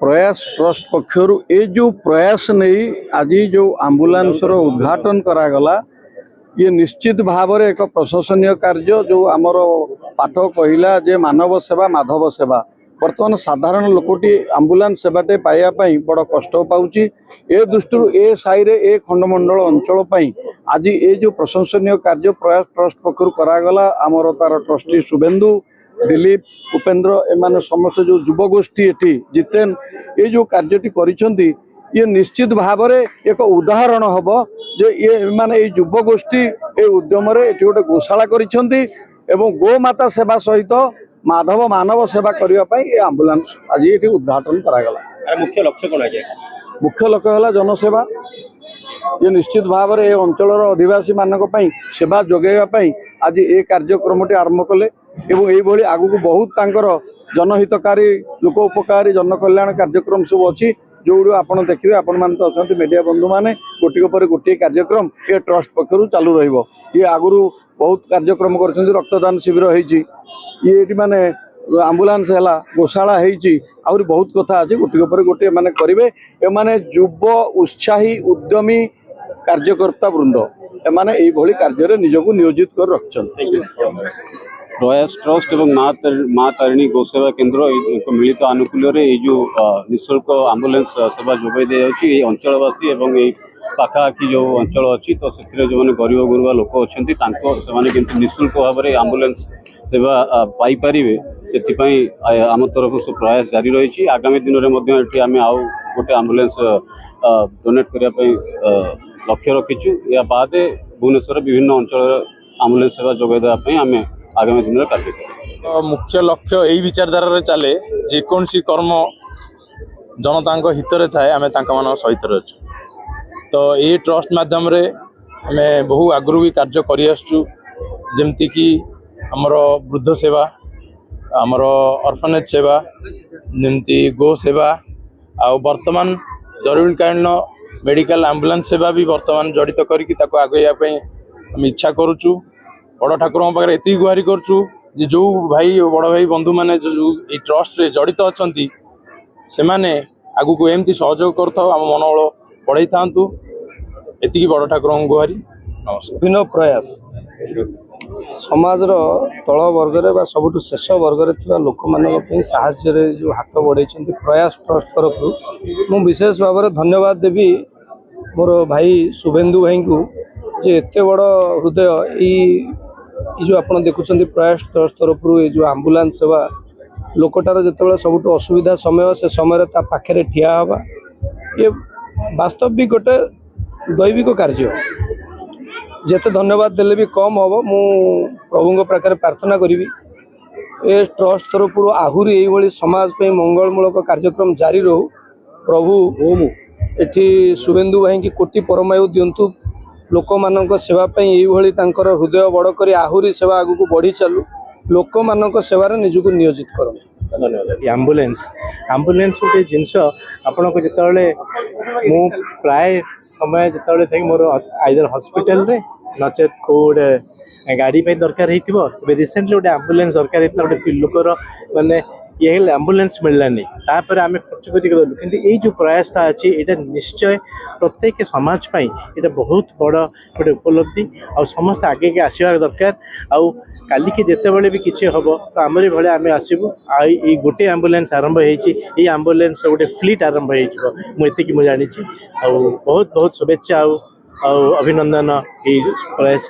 प्रयास ट्रस्ट पक्षर ये जो प्रयास नहीं आज जो आम्बुलांस उद्घाटन करागला ये निश्चित भाव में एक प्रशंसनीय कार्य जो आमर पाठ कहला जे मानव सेवा माधव सेवा बर्तमान साधारण लोकटी आम्बुलांस सेवाटे पाइबापी बड़ कष्ट पाऊँच ए दृष्टि ए साई ए खंडमंडल अंचल आज ये जो प्रशंसनीय कार्य प्रयास ट्रस्ट पक्षर करागला आमर तार ट्रस्टी शुभेन्दु दिलीप उपेन्द्र एम समस्त जो युवगोष्ठी ये जितेन ये जो कार्यटी करिसेंती ये निश्चित भाव में एक उदाहरण हम जे ये माने युवगोष्ठी ये उद्यम गोटे गोशाला करिसेंती एवं गोमाता सेवा सहित माधव मानव सेवा करने ये आम्बुलांस आज ये उद्घाटन करागला। मुख्य लक्ष्य कौन है? मुख्य लक्ष्य है जनसेवा। ये निश्चित भाव में अंचल अधिवासी मानक सेवा जोगाइवाई आज ये कार्यक्रम आरंभ कले एवं ये आगू बहुत तांकर जनहितकारी लोक उपकारी जनकल्याण कार्यक्रम सब अच्छी जो आप देखिए आपण मान तो अच्छा मीडिया बंधु मैंने गोटे पर गोटे कार्यक्रम ये ट्रस्ट पक्षर चालू रही आगुरी बहुत कार्यक्रम कर रक्तदान शिविर होती ये माने आम्बुलांस है गोशाला आहरी बहुत कथा अच्छे गोटे पर गोटे माने करेंगे एमाने युव उत्साही उद्यमी कार्यकर्ता वृंद एमाने यही कार्य निजक नियोजित कर रखिंट। प्रयास ट्रस्ट और माँ तारिणी गोसेवा केन्द्र मिलित आनुकूल्य ये जो निःशुल्क आम्बुलांस सेवा जोगाई दी जाए अंचलवासी और ये पाखापाखि जो अंचल अच्छी तो से जो गरीब गुरुबा लोक अच्छा से निःशुल्क भाव में आम्बुलांस सेवा पाइपर से आम तरफ से प्रयास जारी रही। आगामी दिन में आम आउ गोटे आम्बुलांस डोनेट करने लक्ष्य रखीचु या बाद भुवनेश्वर विभिन्न अंचल आम्बुलांस सेवा जोगाई देवाई आम आगामी दिन में कार्य मुख्य लक्ष्य यही विचारधारा चले जेकोसी कर्म जनता हित थाए आम सहित अच्छु तो ये ट्रस्ट माध्यम आम बहु आगु भी कार्य करमती कि आमर वृद्ध सेवा आमर अर्फनेज सेवा जमती गो सेवा आ वर्तमान जरूरीकालीन मेडिकल आम्बुलांस सेवा भी वर्तमान जड़ित करके आगे आम इच्छा करुचु। बड़ ठाकुर पाखे एति गुहारी करचु जो भाई बड़ भाई बंधु मैंने जो ट्रस्ट रे जड़ित अच्छा से मैंने आगु को एमती सहयोग कर आम मनोबल बढ़ाई था एति बड़ ठाकुर गुहारी नमस्कार। विभिन्न प्रयास समाज तल वर्ग सबुठ शेष वर्ग लोक मान साहाय्य जो हाथ बढ़े प्रयास ट्रस्ट तरफ मु विशेष भाव में धन्यवाद देवी मोर भाई शुभेन्दु भाई को जे एते बड़ हृदय ये जो आप देखुं प्रयास ट्रस्ट तरफ ये जो आम्बुलांस सेवा लोकटार जो सब असुविधा समय से समय पाखे ठिया हवा ये वास्तविक गोटे दैविक कार्य जेते धन्यवाद देले भी कम हम मु प्रभु पाखे प्रार्थना करी ए ट्रस्ट तरफ आहरी यही समाज पे मंगलमूलक कार्यक्रम जारी रहू प्रभु एठी शुभेन्दु भाई की कोटि परमायु दिंतु लोक मान सेवा यही हृदय बड़ कर आहरी सेवा आगू को बढ़ी चलू लोक मान सेवार निजक नियोजित कर। एम्बुलेंस गोटे जिनस आपण को जिते मु प्राय समय जिते थे मोर आइदर हॉस्पिटल रे नचेत कोड गाड़ी पे दरकार होती रिसेंटली गोटे एम्बुलेंस दरकार होता गोटे लोकर माने ये एम्बुलेंस मिललानी तापर आम खर्च करूँ कि ये जो प्रयासटा अच्छी ये निश्चय प्रत्येक समाज ये बहुत बड़ गोटे उपलब्धि आ समस्त आगे आसवा दरकार आउ काली के जिते बड़े भी किसी हम तो आमरी भाई आम आसबू आई गोटे एम्बुलेंस आरंभ होती एम्बुलेंस गोटे फ्लीट आरंभ होती मुझे जानी बहुत बहुत शुभेच्छा अभिनंदन ये प्रयास।